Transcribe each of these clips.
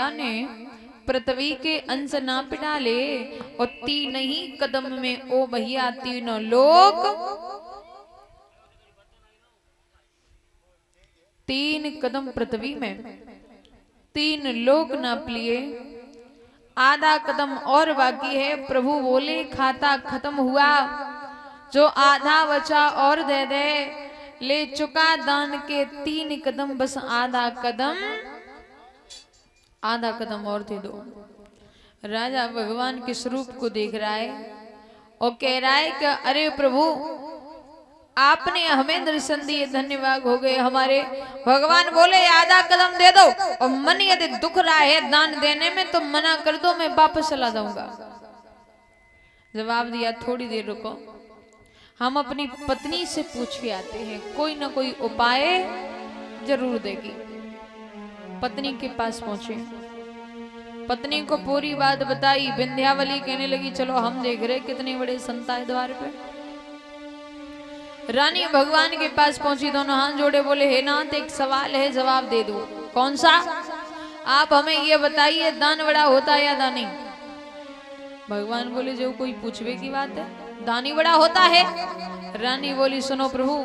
माया ने पृथ्वी के अंश ना डाले और 3 ही कदम में ओ भैया तीनों लोग 3 कदम पृथ्वी में 3 लोग नाप लिए। आधा कदम और बाकी है। प्रभु बोले खाता खत्म हुआ, जो आधा बचा और दे दे। ले चुका दान के 3 कदम, बस आधा कदम और दे दो। राजा भगवान के स्वरूप को देख रहा है और कह रहा है कि अरे प्रभु आपने हमें दर्शन दिए, धन्यवाद हो गए हमारे। भगवान बोले आधा कदम दे दो और मन यदि दुख रहा है दान देने में तो मना कर दो, मैं वापस चला जाऊंगा। जवाब दिया थोड़ी देर रुको, हम अपनी पत्नी से पूछ के आते हैं, कोई ना कोई उपाय जरूर देगी। पत्नी के पास पहुंचे, पत्नी को पूरी बात बताई। विंध्यावली कहने लगी चलो हम देख रहे कितने बड़े संत आए द्वार पे। रानी भगवान के पास पहुंची, दोनों हाथ जोड़े बोले हे नाथ एक सवाल है, जवाब दे दो। कौन सा? आप हमें ये बताइए दान बड़ा होता है या दानी? भगवान बोले जो कोई पूछवे की बात है, दानी बड़ा होता है। रानी बोली सुनो प्रभु,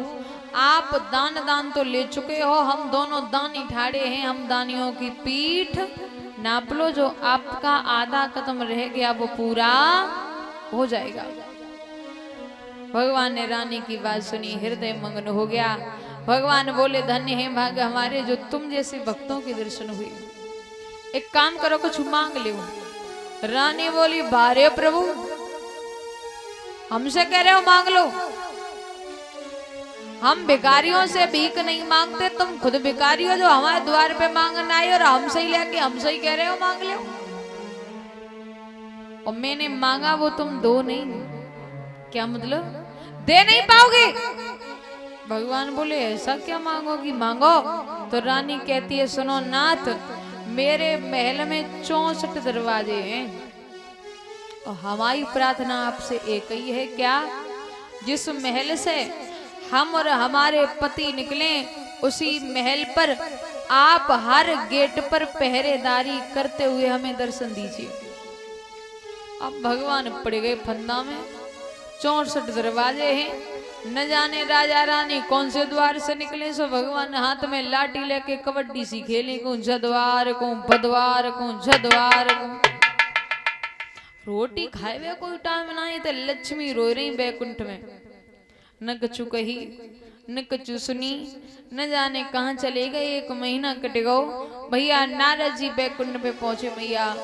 आप दान तो ले चुके हो, हम दोनों दानी ठाड़े हैं, हम दानियों की पीठ नाप लो, जो आपका आधा कदम रह गया वो पूरा हो जाएगा। भगवान ने रानी की बात सुनी, हृदय मग्न हो गया। भगवान बोले धन्य है भाग्य हमारे जो तुम जैसे भक्तों के दर्शन हुए। एक काम करो कुछ मांग लो। रानी बोली बारे प्रभु हमसे कह रहे हो मांग लो, हम भिखारियों से भीख नहीं मांगते, तुम खुद भिखारी हो जो हमारे द्वार पे मांगना आए और हमसे ही लेके हमसे ही कह रहे हो मांग लो। और मैंने मांगा वो तुम दो नहीं, क्या मतलब? दे नहीं पाओगे? भगवान बोले ऐसा क्या मांगोगी, मांगो। तो रानी कहती है सुनो नाथ, मेरे महल में 64 दरवाजे हैं और हमारी प्रार्थना आपसे एक ही है, क्या? जिस महल से हम और हमारे पति निकले उसी महल पर आप हर गेट पर पहरेदारी करते हुए हमें दर्शन दीजिए। अब भगवान पड़ गए फंदा में। 64 दरवाजे हैं, न जाने राजा रानी कौन से द्वार से निकले। सो भगवान हाथ में लाठी लेके कबड्डी सी खेले, को जद्वार को बद्वार को जद्वार को। रोटी खाए हुए कोई टाइम नहीं तो लक्ष्मी रो रही बैकुंठ में। न कछु कही न कछु सुनी, न जाने कहाँ चले गए। 1 महीना कट गो। भैया नारद जी बैकुंठ पे पहुंचे मैया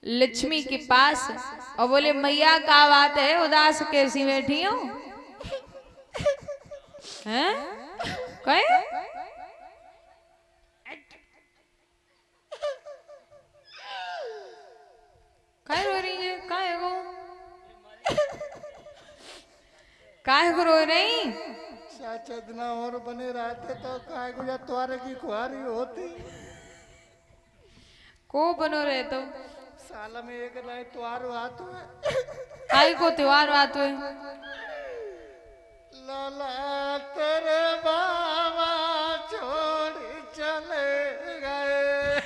लक्ष्मी के पास और बोले मैया क्या बात है, उदास कैसी बैठी हो? हैं? कहे? काहे रो रही है? काहे को? काहे को रो रही? चदना और बने रहते तो काहे को या तुम्हारे की खुआरी होती। को बनो रहे तो साल में एक नहीं त्योहार हाथ में। काहे को त्योहार बात हुए? लाला तेरे बाबा छोड़ चले गए।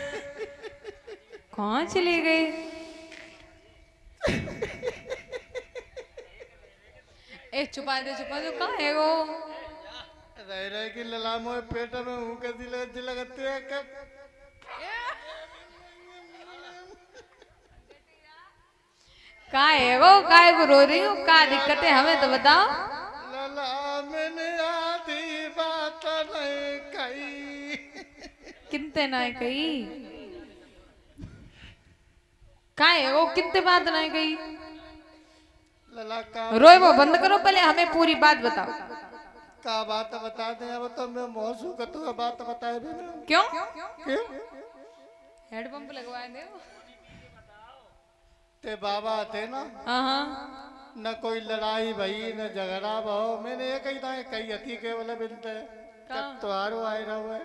कहाँ चले गए? ए छुपा दे कहाँ है वो? रह रह की लला मोए पेट में हूँ के दिल लगते है कब। कहाँ है वो? काहे को रो रही हो? क्या दिक्कत है हमें तो बताओ। लला मैंने आधी बात नहीं कही। किनते ना कही? कहाँ है वो? किनते बात ना कही? लला का रोए वो बंद करो, पहले हमें पूरी बात बताओ। का बात बता दे, अब तो मैं मौसू का तो बात बताए भी नहीं। क्यों? क्यों? हेडपंप लगवाए दे। ते बाबा थे ना, हाँ न कोई लड़ाई भई न झगड़ा भाव। मैंने एक ही था कही हथी केवल बिनते त्योहारो आए रहो है।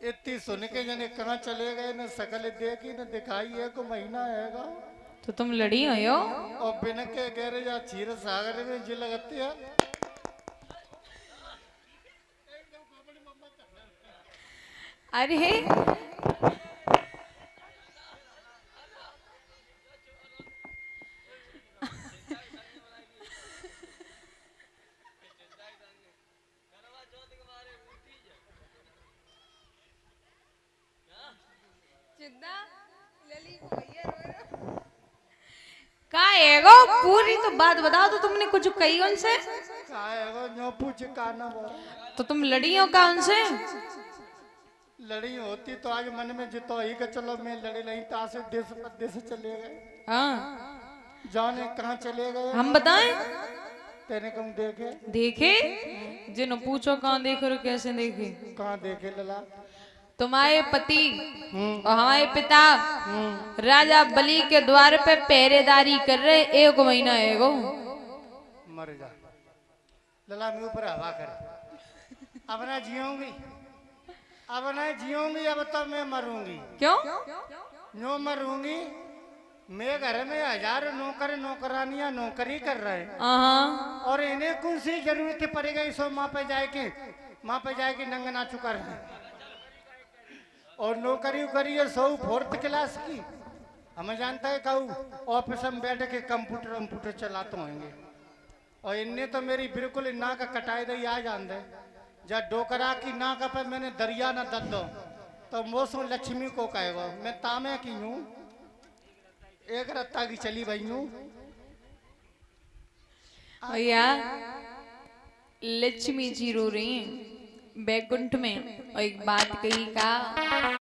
इतनी सुन के जने कहाँ चले गए, न सकल देखी न दिखाई। 1 महीना हैगा तो तुम लड़ी हो? और बिन के गैरे जा क्षीर सागर में जी लगती है। अरे का एगो पूरी तो बात बताओ, तो तुमने कुछ कही उनसे? काएगो न्यो पूछ काना वो तो तुम लड़ी हो का उनसे? लड़ी होती तो आज मन में जितो ही कि चलो मैं लड़ी नहीं ता से देश परदेश चले गए, हाँ जाने कहाँ चले गए। हम बताएं? तेने कम देखे देखे जिन पूछो कहाँ देखे और कैसे देखे। कहाँ देखे लला। तुम्हारे पति और हमारे पिता राजा बलि के द्वार पे पहरेदारी कर रहे, 1 महीना एगो। मर जा लला मुंह पर हवा कर। अब ना जियोगी, अब ना जियोगी, अब तो मैं मरूंगी। क्यों? नो मरूंगी। मैं घर में 1000 नौकर नौकरानियां नौकरी कर रहे हैं हाँ और इन्हें कौन सी जरूरत पड़ गई सो माँ पे जाके नंगा नाचू कर रहे हैं। और नौकरी करिए 4th क्लास की। हमें जानता है कहू ऑफिस में बैठ के कंप्यूटर चलाते होंगे। और इनने तो मेरी बिल्कुल नाक कटाई दी आ जान दे। जब डोकरा की नाक पे मैंने दरिया न दल दो तो मौसम लक्ष्मी को कहेगा मैं तामे की हूँ, एक रत्ता की चली गई हूँ। भैया लक्ष्मी जी रो रही हैं बैकुंठ में, और एक बात कही का